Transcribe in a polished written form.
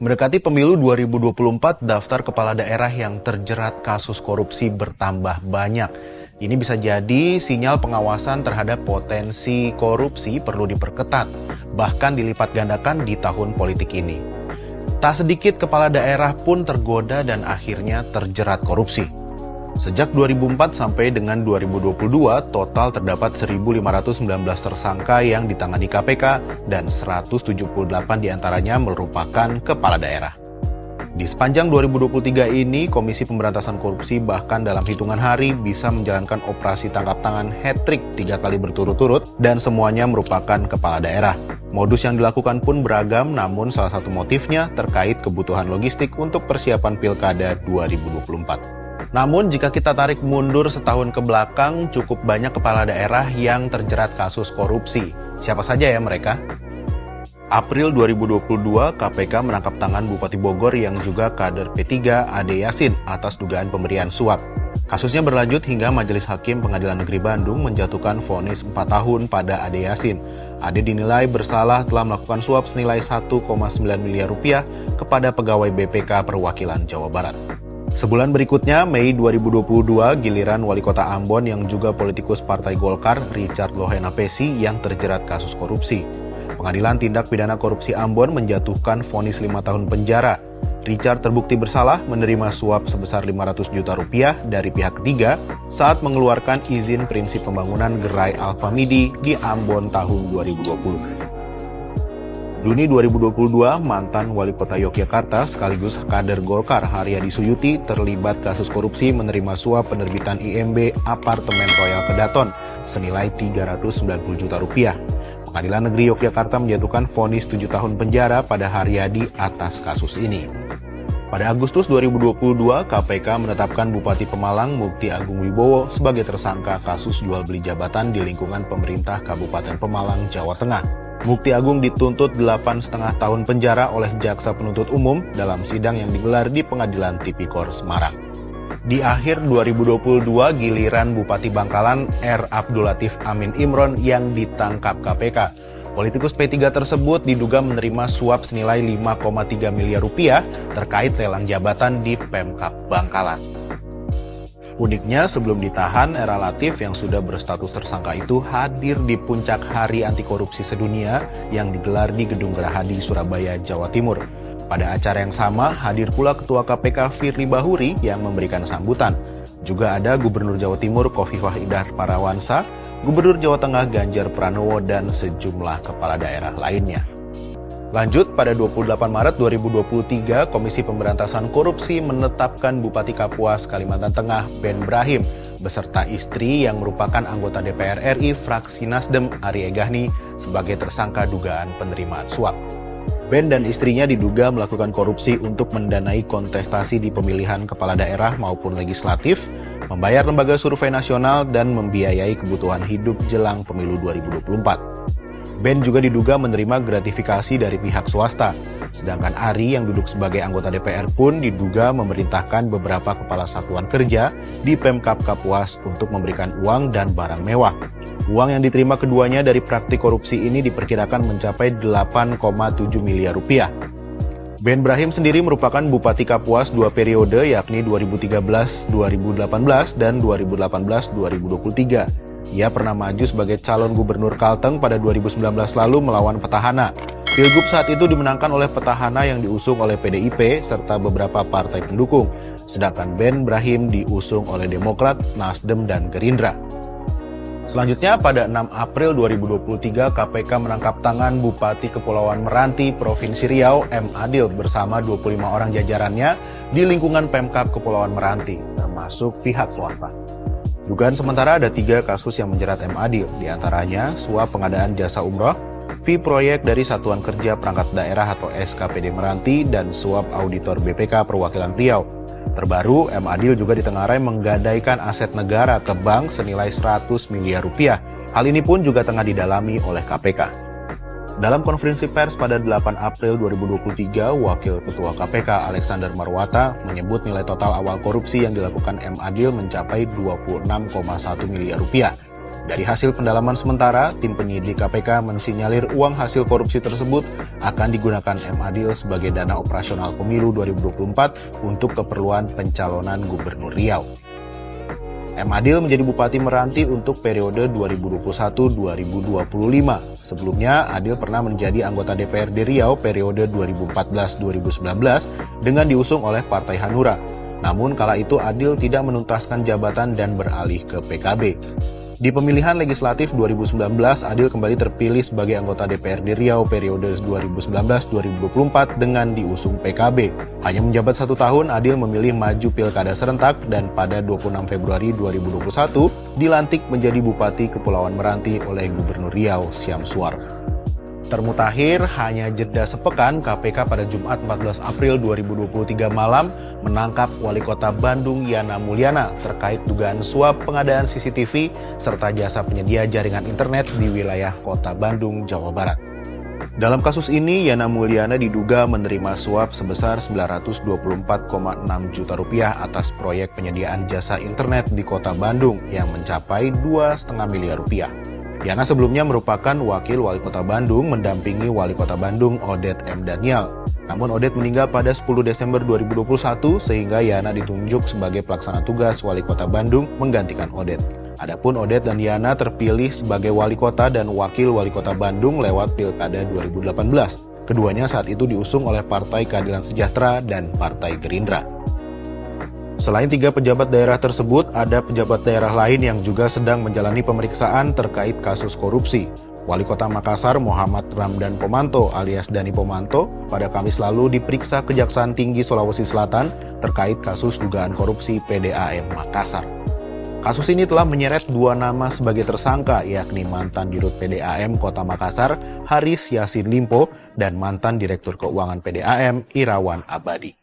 Mendekati pemilu 2024, daftar kepala daerah yang terjerat kasus korupsi bertambah banyak. Ini bisa jadi sinyal pengawasan terhadap potensi korupsi perlu diperketat, bahkan dilipat gandakan di tahun politik ini. Tak sedikit kepala daerah pun tergoda dan akhirnya terjerat korupsi. Sejak 2004 sampai dengan 2022, total terdapat 1.519 tersangka yang ditangani KPK dan 178 diantaranya merupakan kepala daerah. Di sepanjang 2023 ini, Komisi Pemberantasan Korupsi bahkan dalam hitungan hari bisa menjalankan operasi tangkap tangan hat-trick 3 kali berturut-turut dan semuanya merupakan kepala daerah. Modus yang dilakukan pun beragam, namun salah satu motifnya terkait kebutuhan logistik untuk persiapan Pilkada 2024. Namun jika kita tarik mundur setahun ke belakang, cukup banyak kepala daerah yang terjerat kasus korupsi. Siapa saja ya mereka? April 2022, KPK menangkap tangan Bupati Bogor yang juga kader P3 Ade Yasin atas dugaan pemberian suap. Kasusnya berlanjut hingga Majelis Hakim Pengadilan Negeri Bandung menjatuhkan vonis 4 tahun pada Ade Yasin. Ade dinilai bersalah telah melakukan suap senilai 1,9 miliar rupiah kepada pegawai BPK Perwakilan Jawa Barat. Sebulan berikutnya, Mei 2022, giliran Wali Kota Ambon yang juga politikus Partai Golkar, Richard Lohenapesi, yang terjerat kasus korupsi. Pengadilan Tindak Pidana Korupsi Ambon menjatuhkan vonis 5 tahun penjara. Richard terbukti bersalah menerima suap sebesar 500 juta rupiah dari pihak ketiga saat mengeluarkan izin prinsip pembangunan gerai Alfamidi di Ambon tahun 2020. Juni 2022, mantan Wali Kota Yogyakarta sekaligus kader Golkar Haryadi Suyuti terlibat kasus korupsi menerima suap penerbitan IMB Apartemen Royal Kedaton senilai 390 juta rupiah. Pengadilan Negeri Yogyakarta menjatuhkan vonis 7 tahun penjara pada Haryadi atas kasus ini. Pada Agustus 2022, KPK menetapkan Bupati Pemalang Mukti Agung Wibowo sebagai tersangka kasus jual beli jabatan di lingkungan pemerintah Kabupaten Pemalang, Jawa Tengah. Mukti Agung dituntut 8,5 tahun penjara oleh Jaksa Penuntut Umum dalam sidang yang digelar di Pengadilan Tipikor Semarang. Di akhir 2022, giliran Bupati Bangkalan R. Abdul Latif Amin Imron yang ditangkap KPK. Politikus P3 tersebut diduga menerima suap senilai 5,3 miliar rupiah terkait lelang jabatan di Pemkab Bangkalan. Uniknya, sebelum ditahan, Era Latif yang sudah berstatus tersangka itu hadir di puncak Hari Anti Korupsi Sedunia yang digelar di Gedung Gerahadi, Surabaya, Jawa Timur. Pada acara yang sama, hadir pula Ketua KPK Firly Bahuri yang memberikan sambutan. Juga ada Gubernur Jawa Timur Khofifah Indar Parawansa, Gubernur Jawa Tengah Ganjar Pranowo, dan sejumlah kepala daerah lainnya. Lanjut, pada 28 Maret 2023, Komisi Pemberantasan Korupsi menetapkan Bupati Kapuas, Kalimantan Tengah, Ben Brahim, beserta istri yang merupakan anggota DPR RI fraksi Nasdem, Arye Gahni, sebagai tersangka dugaan penerimaan suap. Ben dan istrinya diduga melakukan korupsi untuk mendanai kontestasi di pemilihan kepala daerah maupun legislatif, membayar lembaga survei nasional, dan membiayai kebutuhan hidup jelang pemilu 2024. Ben juga diduga menerima gratifikasi dari pihak swasta, sedangkan Ari yang duduk sebagai anggota DPR pun diduga memerintahkan beberapa kepala satuan kerja di Pemkab Kapuas untuk memberikan uang dan barang mewah. Uang yang diterima keduanya dari praktik korupsi ini diperkirakan mencapai 8,7 miliar rupiah. Ben Brahim sendiri merupakan Bupati Kapuas 2 periode, yakni 2013-2018 dan 2018-2023. Ia pernah maju sebagai calon gubernur Kalteng pada 2019 lalu melawan petahana. Pilgub saat itu dimenangkan oleh petahana yang diusung oleh PDIP serta beberapa partai pendukung. Sedangkan Ben Brahim diusung oleh Demokrat, Nasdem, dan Gerindra. Selanjutnya, pada 6 April 2023, KPK menangkap tangan Bupati Kepulauan Meranti, Provinsi Riau, M. Adil bersama 25 orang jajarannya di lingkungan Pemkab Kepulauan Meranti, termasuk pihak swasta. Dugaan sementara ada 3 kasus yang menjerat M. Adil, diantaranya suap pengadaan jasa umroh, fee proyek dari Satuan Kerja Perangkat Daerah atau SKPD Meranti, dan suap auditor BPK Perwakilan Riau. Terbaru, M. Adil juga ditengarai menggadaikan aset negara ke bank senilai 100 miliar rupiah. Hal ini pun juga tengah didalami oleh KPK. Dalam konferensi pers pada 8 April 2023, Wakil Ketua KPK Alexander Marwata menyebut nilai total awal korupsi yang dilakukan M. Adil mencapai 26,1 miliar rupiah. Dari hasil pendalaman sementara, tim penyidik KPK mensinyalir uang hasil korupsi tersebut akan digunakan M. Adil sebagai dana operasional pemilu 2024 untuk keperluan pencalonan Gubernur Riau. M. Adil menjadi Bupati Meranti untuk periode 2021-2025. Sebelumnya, Adil pernah menjadi anggota DPRD Riau periode 2014-2019 dengan diusung oleh Partai Hanura. Namun kala itu Adil tidak menuntaskan jabatan dan beralih ke PKB. Di pemilihan legislatif 2019, Adil kembali terpilih sebagai anggota DPRD Riau periode 2019-2024 dengan diusung PKB. Hanya menjabat 1 tahun, Adil memilih maju pilkada serentak dan pada 26 Februari 2021 dilantik menjadi Bupati Kepulauan Meranti oleh Gubernur Riau Syamsuar. Termutakhir, hanya jeda sepekan, KPK pada Jumat 14 April 2023 malam menangkap Wali Kota Bandung Yana Mulyana terkait dugaan suap pengadaan CCTV serta jasa penyedia jaringan internet di wilayah Kota Bandung, Jawa Barat. Dalam kasus ini, Yana Mulyana diduga menerima suap sebesar 924,6 juta rupiah atas proyek penyediaan jasa internet di Kota Bandung yang mencapai 2,5 miliar rupiah. Yana sebelumnya merupakan wakil wali kota Bandung mendampingi wali kota Bandung Oded M. Daniel. Namun Oded meninggal pada 10 Desember 2021 sehingga Yana ditunjuk sebagai pelaksana tugas wali kota Bandung menggantikan Oded. Adapun Oded dan Yana terpilih sebagai wali kota dan wakil wali kota Bandung lewat Pilkada 2018. Keduanya saat itu diusung oleh Partai Keadilan Sejahtera dan Partai Gerindra. Selain 3 pejabat daerah tersebut, ada pejabat daerah lain yang juga sedang menjalani pemeriksaan terkait kasus korupsi. Wali Kota Makassar Muhammad Ramdan Pomanto alias Dani Pomanto pada Kamis lalu diperiksa Kejaksaan Tinggi Sulawesi Selatan terkait kasus dugaan korupsi PDAM Makassar. Kasus ini telah menyeret 2 nama sebagai tersangka, yakni mantan Dirut PDAM Kota Makassar Haris Yassin Limpo dan mantan Direktur Keuangan PDAM Irawan Abadi.